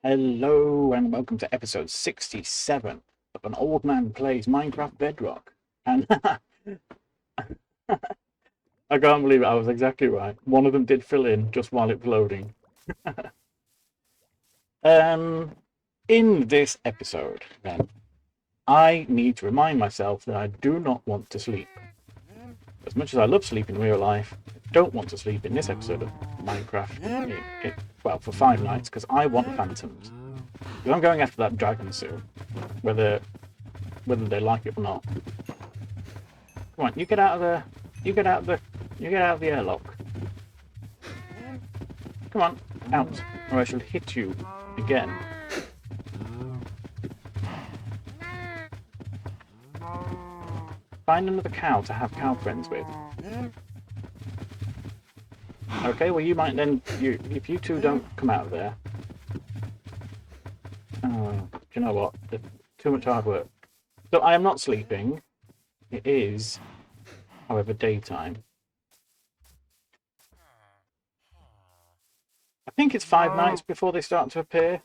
Hello and welcome to episode 67 of An Old Man Plays Minecraft Bedrock. And I can't believe it, I was exactly right. One of them did fill in just while it was loading. In this episode, then, I need to remind myself that I do not want to sleep. As much as I love sleep in real life, I don't want to sleep in this episode of Minecraft. Well, for 5 nights, because I want phantoms. Because I'm going after that dragon soon, whether they like it or not. Come on, you get out of the, you get out of the, you get out of the airlock. Come on, out, or I shall hit you again. Find another cow to have cow friends with. Okay, well you might then, if you two don't come out of there. Do you know what? Too much hard work. So I am not sleeping. It is, however, daytime. I think it's 5 nights before they start to appear.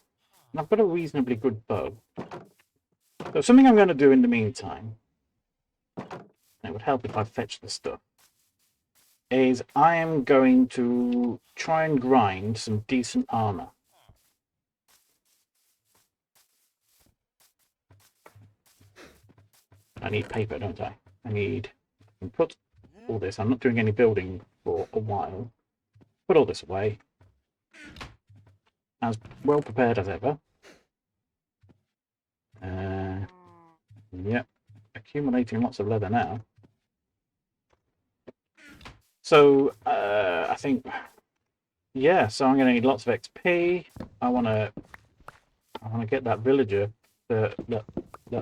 And I've got a reasonably good bow. So something I'm going to do in the meantime, and it would help if I fetch the stuff, is I am going to try and grind some decent armor. I need paper, don't I? I can put all this, I'm not doing any building for a while. Put all this away. As well prepared as ever. Yep, accumulating lots of leather now. So I think, yeah. So I'm going to need lots of XP. I want to get that villager, that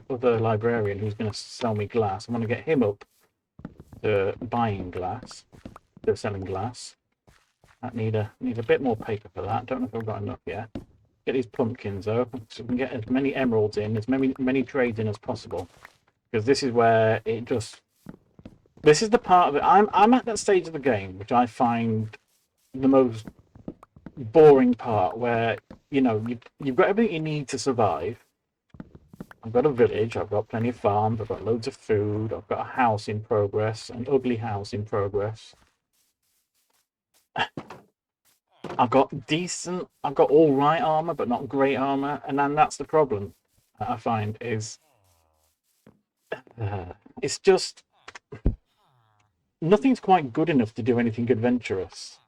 other librarian who's going to sell me glass. I want to get him up to buying glass, to selling glass. I need a bit more paper for that. Don't know if I've got enough yet. Get these pumpkins though, so we can get as many emeralds in, as many trades in as possible. Because this is where it just, this is the part of it. I'm at that stage of the game which I find the most boring part, where you've got everything you need to survive. I've got a village, I've got plenty of farms, I've got loads of food, I've got a house in progress, an ugly house in progress. I've got all right armor, but not great armor, and then that's the problem that I find is it's just nothing's quite good enough to do anything adventurous.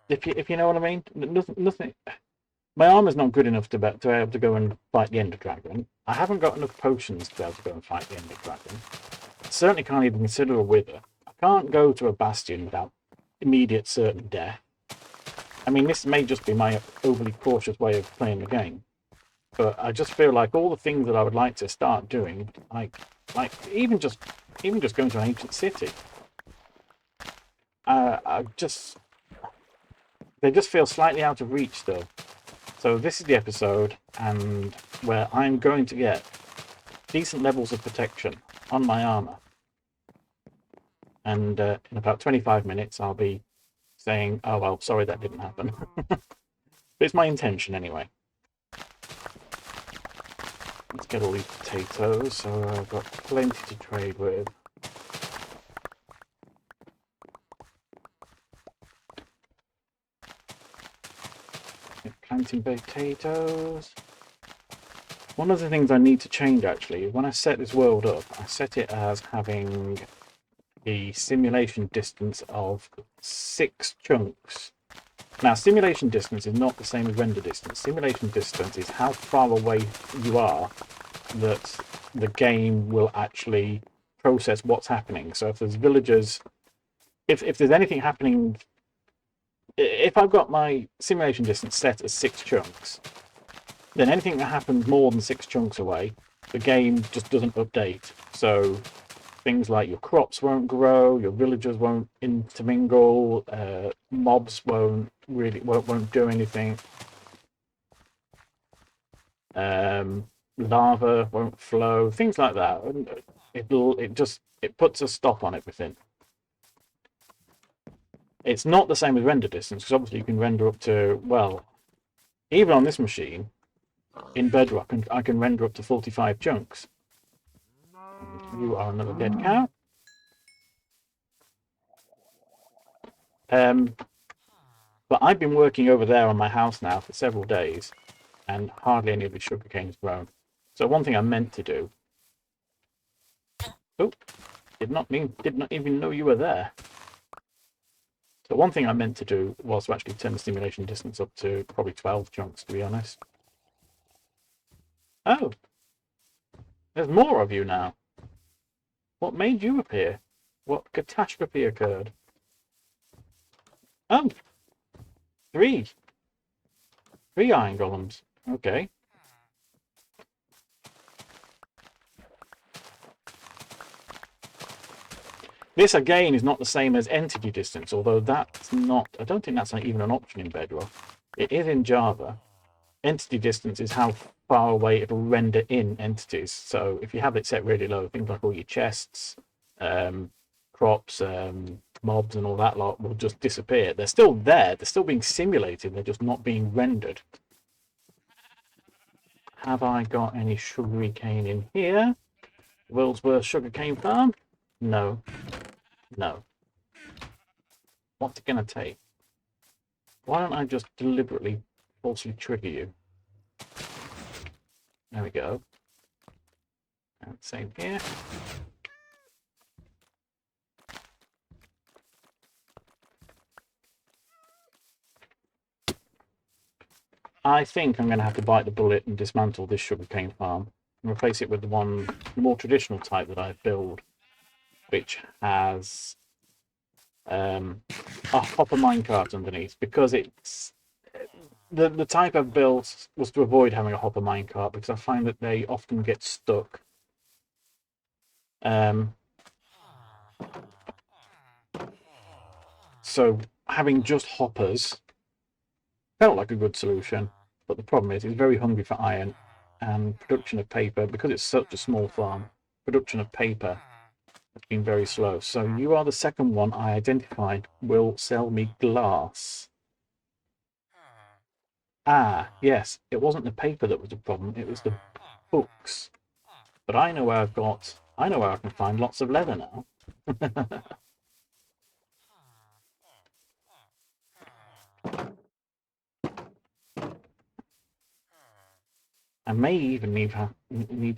If you know what I mean, nothing. My armor's not good enough to be able to go and fight the Ender Dragon. I haven't got enough potions to be able to go and fight the Ender Dragon. I certainly can't even consider a wither. I can't go to a bastion without immediate certain death. I mean, this may just be my overly cautious way of playing the game, but I just feel like all the things that I would like to start doing, like even just going to an ancient city, they just feel slightly out of reach still. So this is the episode, and where I'm going to get decent levels of protection on my armor. And in about 25 minutes, I'll be saying, oh, well, sorry that didn't happen. But it's my intention anyway. Let's get all these potatoes, so I've got plenty to trade with. Planting potatoes. One of the things I need to change, actually, when I set this world up, I set it as having the simulation distance of 6 chunks. Now, simulation distance is not the same as render distance. Simulation distance is how far away you are that the game will actually process what's happening. So if there's villagers, if there's anything happening, if I've got my simulation distance set as 6 chunks, then anything that happens more than 6 chunks away, the game just doesn't update. So things like your crops won't grow, your villagers won't intermingle, mobs won't do anything, lava won't flow, things like that. It puts a stop on everything. It's not the same as render distance, because obviously you can render up to, well, even on this machine, in Bedrock, I can render up to 45 chunks. You are another dead cow. But I've been working over there on my house now for several days, and hardly any of the sugarcane's grown. So one thing I meant to do. Oh, did not even know you were there. So one thing I meant to do was to actually turn the stimulation distance up to probably 12 chunks, to be honest. Oh, there's more of you now. What made you appear? What catastrophe occurred? Oh, three. Three iron golems. Okay. This again is not the same as entity distance, although that's not, I don't think that's even an option in Bedrock. It is in Java. Entity distance is how far away it'll render in entities. So if you have it set really low, things like all your chests, crops, mobs and all that lot will just disappear. They're still there, they're still being simulated, they're just not being rendered. Have I got any sugary cane in here? World's worst sugarcane farm? No. No. What's it going to take? Why don't I just deliberately falsely trigger you? There we go. And same here. I think I'm going to have to bite the bullet and dismantle this sugarcane farm and replace it with the more traditional type that I build, which has a hopper minecart underneath, because it's the type I've built was to avoid having a hopper minecart because I find that they often get stuck. So having just hoppers felt like a good solution, but the problem is it's very hungry for iron, and production of paper, because it's such a small farm, production of paper has been very slow. So you are the second one I identified will sell me glass. Ah, yes, it wasn't the paper that was the problem, it was the books. But I know where I can find lots of leather now. I may even need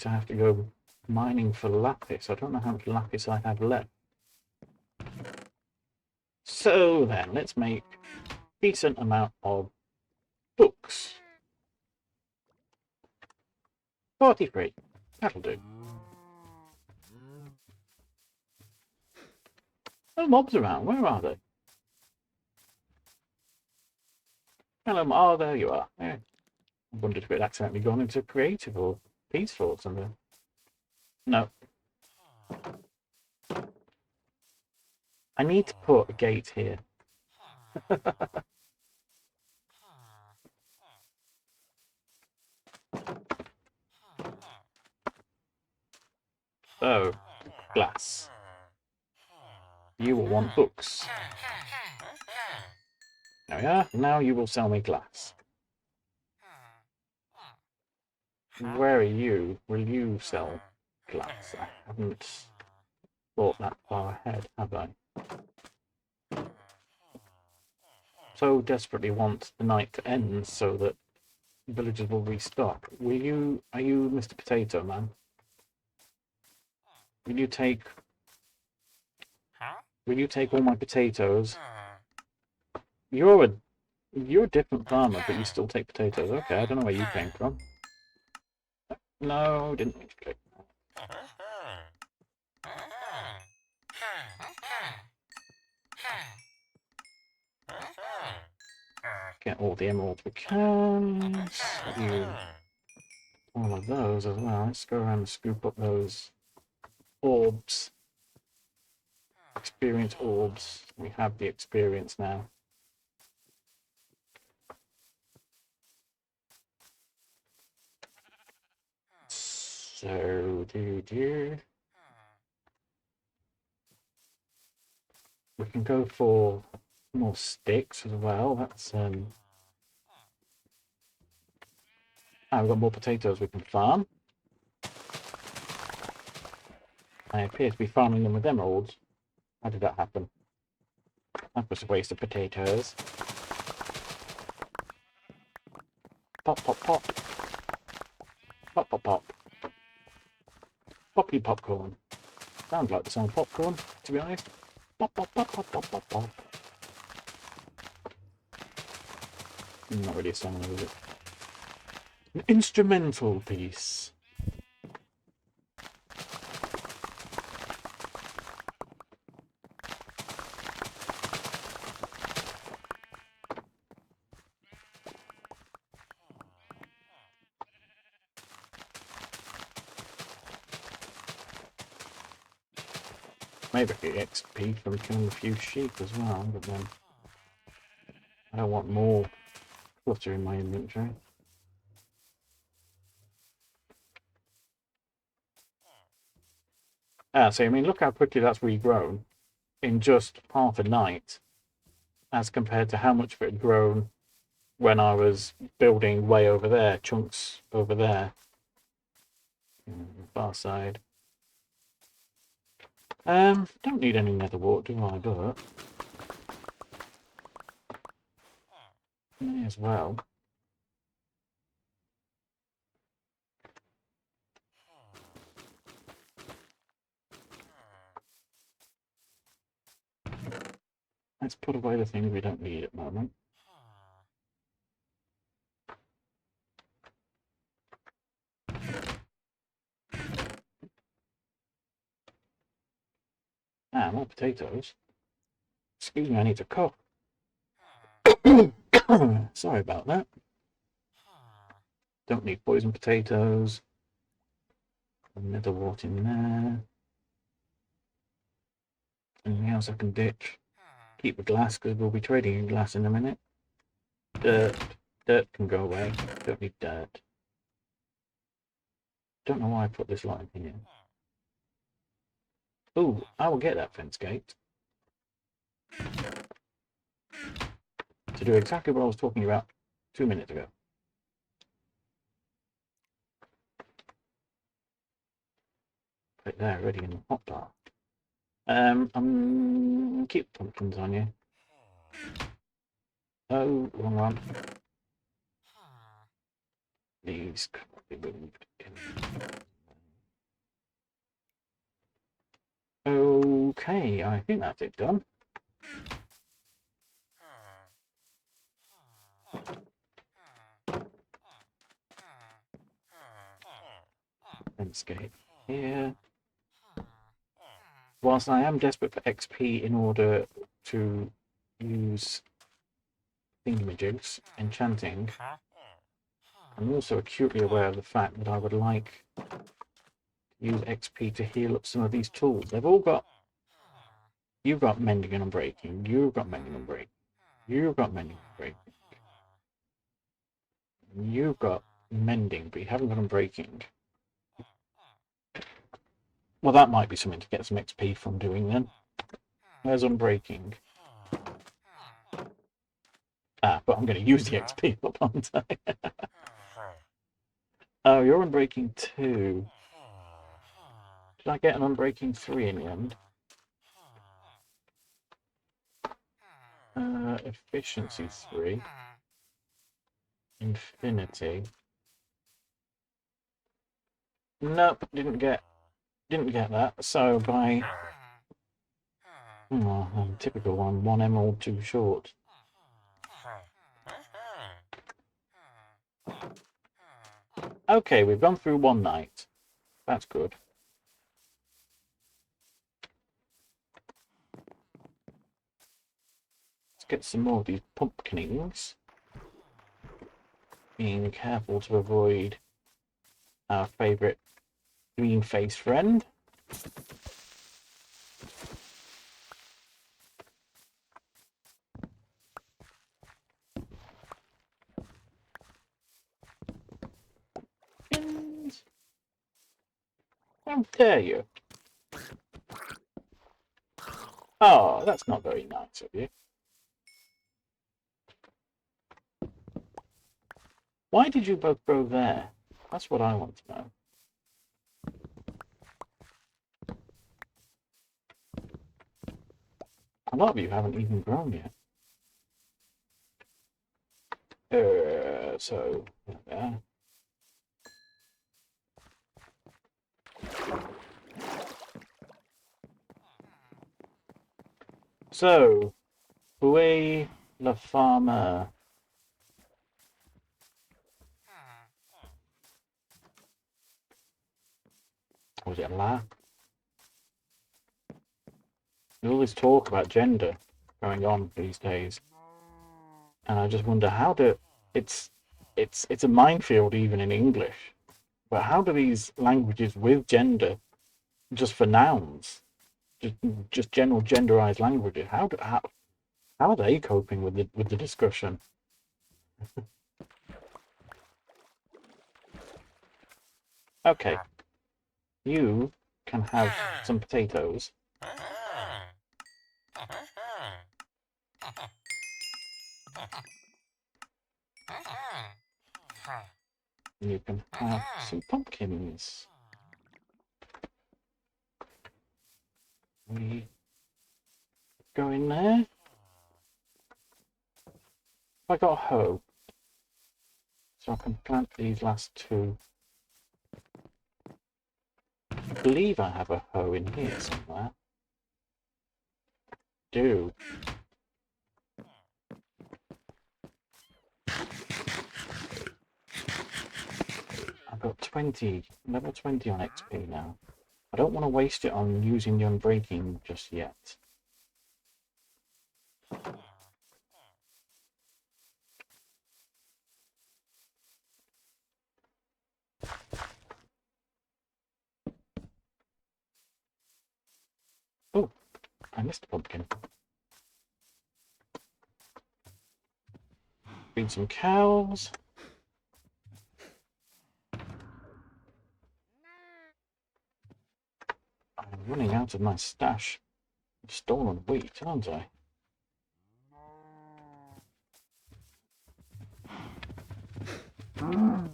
to have to go mining for lapis. I don't know how much lapis I have left. So then, let's make a decent amount of books. 43. That'll do. No mobs around. Where are they? Hello. Oh, there you are. Yeah. I wondered if it had accidentally gone into creative or peaceful or something. No. I need to put a gate here. So, glass. You will want books. There we are. Now you will sell me glass. Where are you? Will you sell glass? I haven't thought that far ahead, have I? So desperately want the night to end so that villagers will restock. Are you Mr. Potato Man? Will you take all my potatoes? You're a different farmer, but you still take potatoes. Okay, I don't know where you came from. No, didn't mean to click. Get all the emeralds we can. All of those as well. Let's go around and scoop up those orbs. Experience orbs. We have the experience now. So we can go for More sticks as well. That's we've got more potatoes we can farm. I appear to be farming them with emeralds. How did that happen? That was a waste of potatoes. Pop, pop, pop. Pop, pop, pop. Poppy popcorn. Sounds like the song Popcorn, to be honest. Pop, pop, pop, pop, pop, pop, pop. Not really a song, is it? An instrumental piece. Maybe I get XP from killing a few sheep as well, but then I don't want more clutter in my inventory. So I mean, look how quickly that's regrown in just half a night, as compared to how much of it had grown when I was building way over there, chunks over there. Far side. Don't need any nether wart, do I? But may as well. Let's put away the things we don't need at the moment. More potatoes. Excuse me, I need to cough. Sorry about that. Don't need poison potatoes. Nether wart in there. Anything else I can ditch? Keep the glass, because we'll be trading in glass in a minute. Dirt. Dirt can go away. Don't need dirt. Don't know why I put this lot in here. Ooh, I will get that fence gate. To do exactly what I was talking about 2 minutes ago. Put it there, ready in the hot bar. Keep pumpkins on you. Oh, wrong one. These could be moved in. Okay, I think that's it done. Landscape here. Whilst I am desperate for XP in order to use thingamajigs, enchanting, I'm also acutely aware of the fact that I would like to use XP to heal up some of these tools. They've all got... You've got mending and unbreaking. You've got mending and breaking. You've got mending and breaking. You've got mending, but you haven't got unbreaking. Well, that might be something to get some XP from doing then. Where's unbreaking? But I'm going to use the XP up, aren't I? Oh, you're unbreaking 2. Did I get an unbreaking 3 in the end? Efficiency 3. Infinity. Nope, didn't get that. So by typical one emerald too short. Okay, we've gone through one night. That's good. Let's get some more of these pumpkinings. Being careful to avoid our favourite green-faced friend. And how dare you? Oh, that's not very nice of you. Why did you both grow there? That's what I want to know. A lot of you haven't even grown yet. So, yeah. So, Bouet La Farmer. Or was it La? There's all this talk about gender going on these days. And I just wonder how do it's a minefield even in English. But how do these languages with gender just for nouns, just general genderized languages, how are they coping with the discussion? Okay, you can have some potatoes. And you can have some pumpkins. We go in there. I got a hoe, so I can plant these last two. I believe I have a hoe in here somewhere. Do. I've got 20, level 20 on XP now. I don't want to waste it on using the unbreaking just yet. Oh, I missed a pumpkin. Feed some cows. I'm running out of my stash of stolen wheat, aren't I? There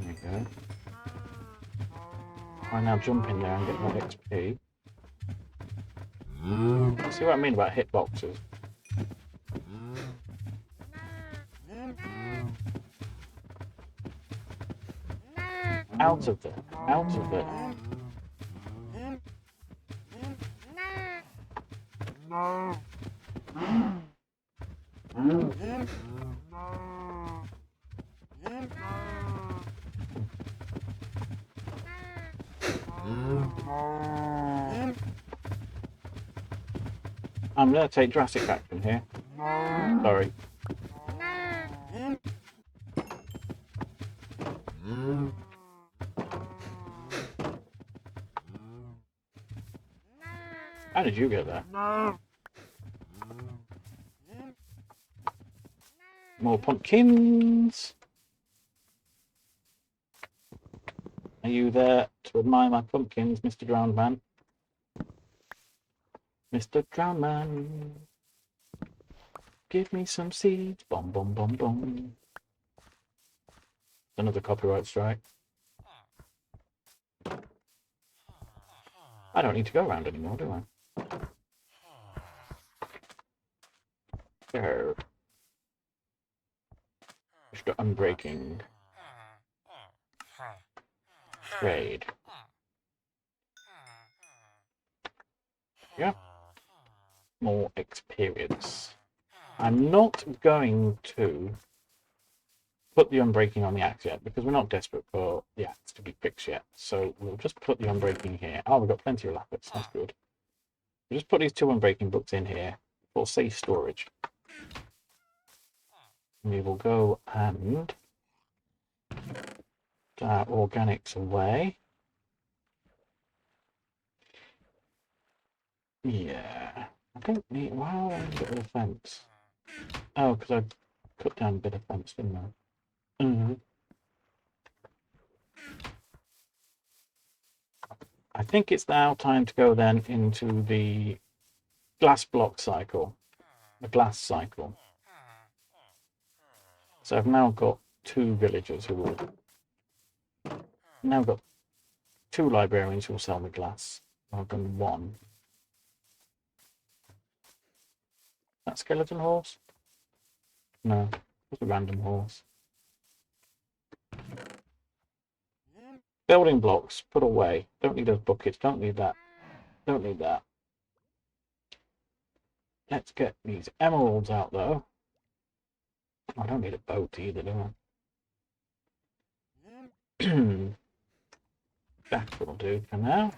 we go. I now jump in there and get that XP. See what I mean about hitboxes? Out of there. Out of there. I'm going to take drastic action here. Sorry. How did you get there? More pumpkins. Are you there to admire my pumpkins, Mr. Drowned Man? Mr. Drowned Man. Give me some seeds. Bom, bom, bom, bom. Another copyright strike. I don't need to go around anymore, do I? There. Mr. Unbreaking. Trade. Yeah. More experience. I'm not going to put the unbreaking on the axe yet because we're not desperate for the axe to be fixed yet. So we'll just put the unbreaking here. Oh, we've got plenty of lappets. That's good. We'll just put these two unbreaking books in here for safe storage. We will go and put our organics away. Yeah. I don't need. Wow, I need a bit of a fence. Oh, because I cut down a bit of fence, didn't I? I think it's now time to go then into the glass block cycle, the glass cycle. So I've now got 2 villagers who will now got 2 librarians who will sell me glass rather than 1. That skeleton horse? No, it's a random horse. Building blocks, put away. Don't need those buckets, don't need that. Don't need that. Let's get these emeralds out though. I don't need a boat either, do I? That will do for now.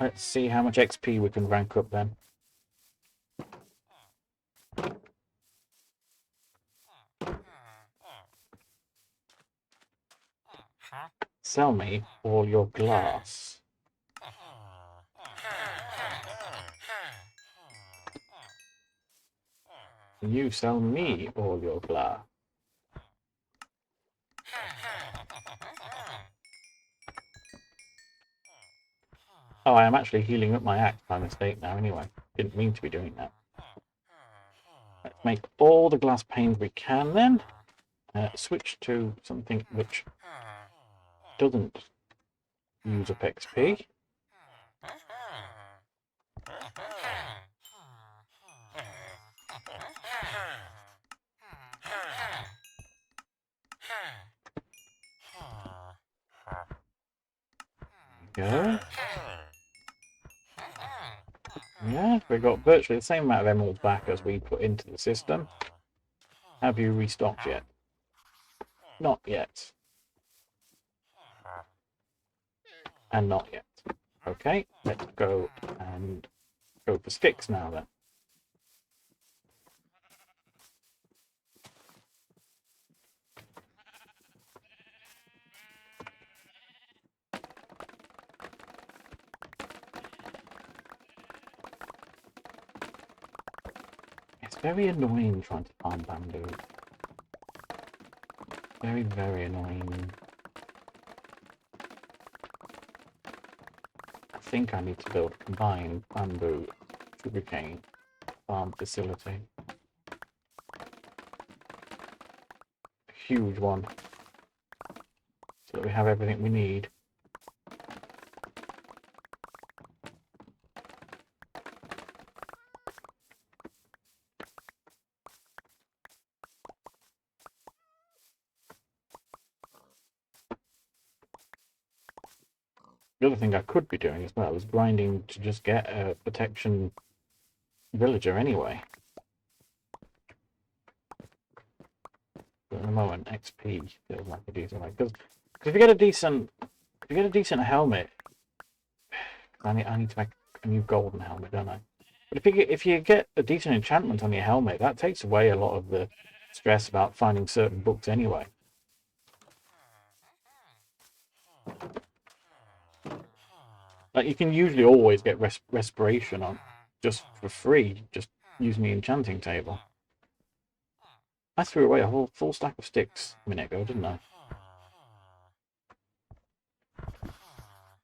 Let's see how much XP we can rank up then. Sell me all your glass. You sell me all your glass. Oh, I am actually healing up my axe by mistake now anyway. Didn't mean to be doing that. Let's make all the glass panes we can then. Switch to something which doesn't use up XP. Go. Yeah, we got virtually the same amount of emeralds back as we put into the system. Have you restocked yet? Not yet. And not yet. Okay, let's go and go for sticks now then. It's very annoying trying to farm bamboo. Very, very annoying. I think I need to build a combined bamboo sugarcane farm facility. A huge one. So that we have everything we need. The other thing I could be doing as well is grinding to just get a protection villager anyway. But at the moment, XP feels like a decent way. Because if you get a decent helmet, I need to make a new golden helmet, don't I? But if you get a decent enchantment on your helmet, that takes away a lot of the stress about finding certain books anyway. Like you can usually always get respiration on just for free, just using the enchanting table. I threw away a whole full stack of sticks a minute ago, didn't I?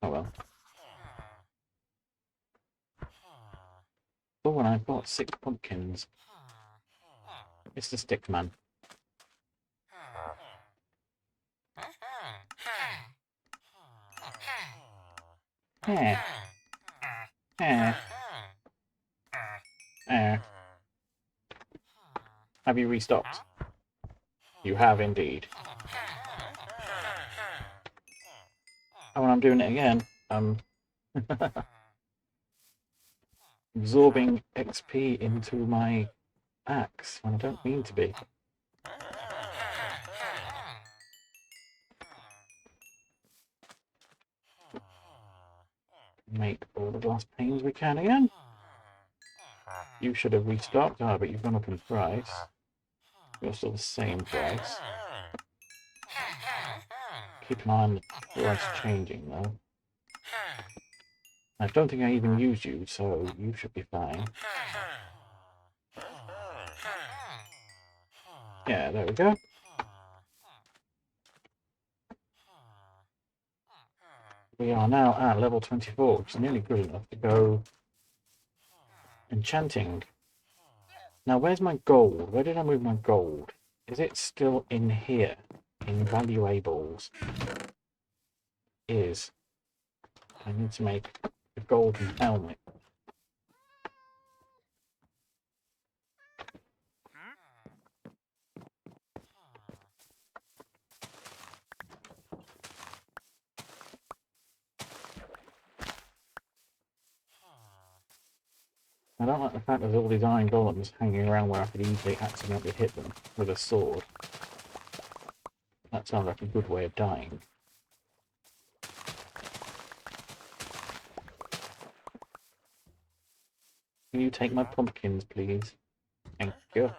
Oh well. Oh, and I've got 6 pumpkins. Mr. Stickman. Eh. Eh. Eh. Have you restocked? You have indeed. Oh, and I'm doing it again. Absorbing XP into my axe when I don't mean to be. Make all the glass panes we can again. You should have restocked. Ah, but you've gone up in price. You're still the same price. Keep an eye on the price changing though. I don't think I even used you, so you should be fine. Yeah, there we go. we are now at level 24, which is nearly good enough to go enchanting. Now, where's my gold? Where did I move my gold? Is it still in here? In valuables? I need to make a golden helmet. I don't like the fact there's all these iron golems hanging around where I could easily accidentally hit them with a sword. That sounds like a good way of dying. Can you take my pumpkins, please? Thank you.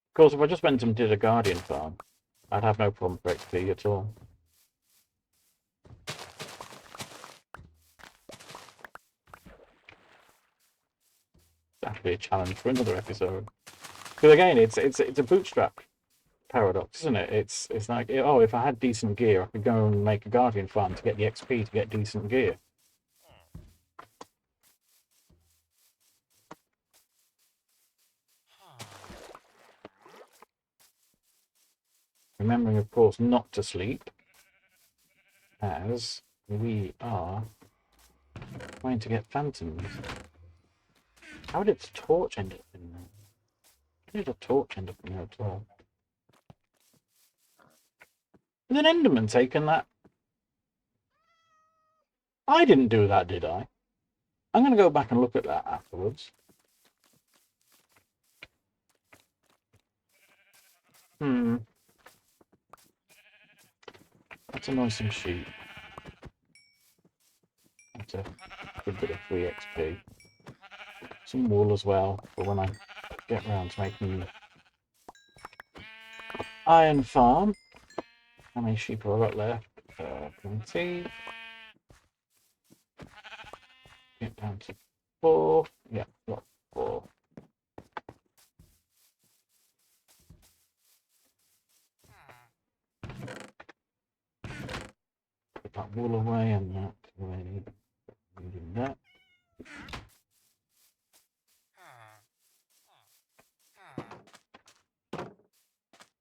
Of course, if I just went and did a guardian farm, I'd have no problem for XP at all. That'd be a challenge for another episode. Because again, it's a bootstrap paradox, isn't it? It's like, oh, if I had decent gear, I could go and make a guardian farm to get the XP to get decent gear. Remembering, of course, not to sleep, as we are trying to get phantoms. How did the torch end up in there? How did the torch end up in there at all? Has an Enderman taken that? I didn't do that, did I? I'm going to go back and look at that afterwards. Let's annoy some sheep. That's a good bit of free XP. Some wool as well, for when I get round to making iron farm. How many sheep have I got left? 20. Get down to 4. Yeah, got 4. Put that wool away and that away. Using that.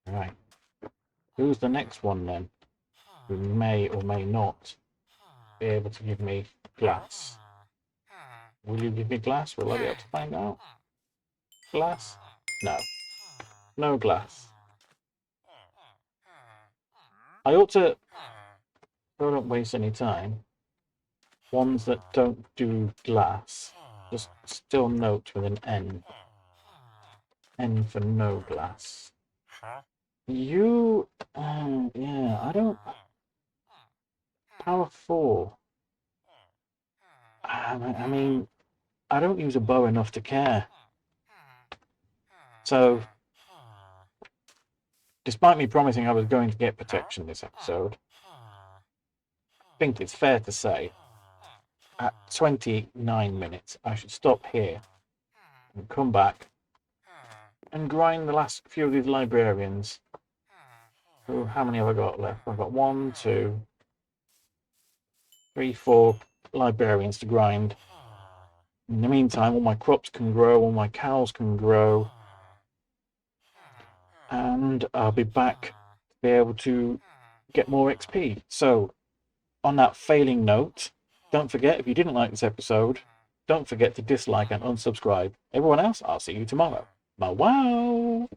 Right. Who's the next one then? Who may or may not be able to give me glass? Will you give me glass? Will I be able to find out? Glass? No. No glass. I ought to, so I don't waste any time, ones that don't do glass, just still note with an N. N for no glass. You, yeah, I don't, power 4. I mean, I don't use a bow enough to care. So, despite me promising I was going to get protection this episode, I think it's fair to say, at 29 minutes, I should stop here and come back and grind the last few of these librarians. Oh, how many have I got left? I've got 1, 2, 3, 4 librarians to grind. In the meantime, all my crops can grow, all my cows can grow, and I'll be back to be able to get more XP. So, on that failing note, don't forget, if you didn't like this episode, don't forget to dislike and unsubscribe. Everyone else, I'll see you tomorrow. Bye-wow!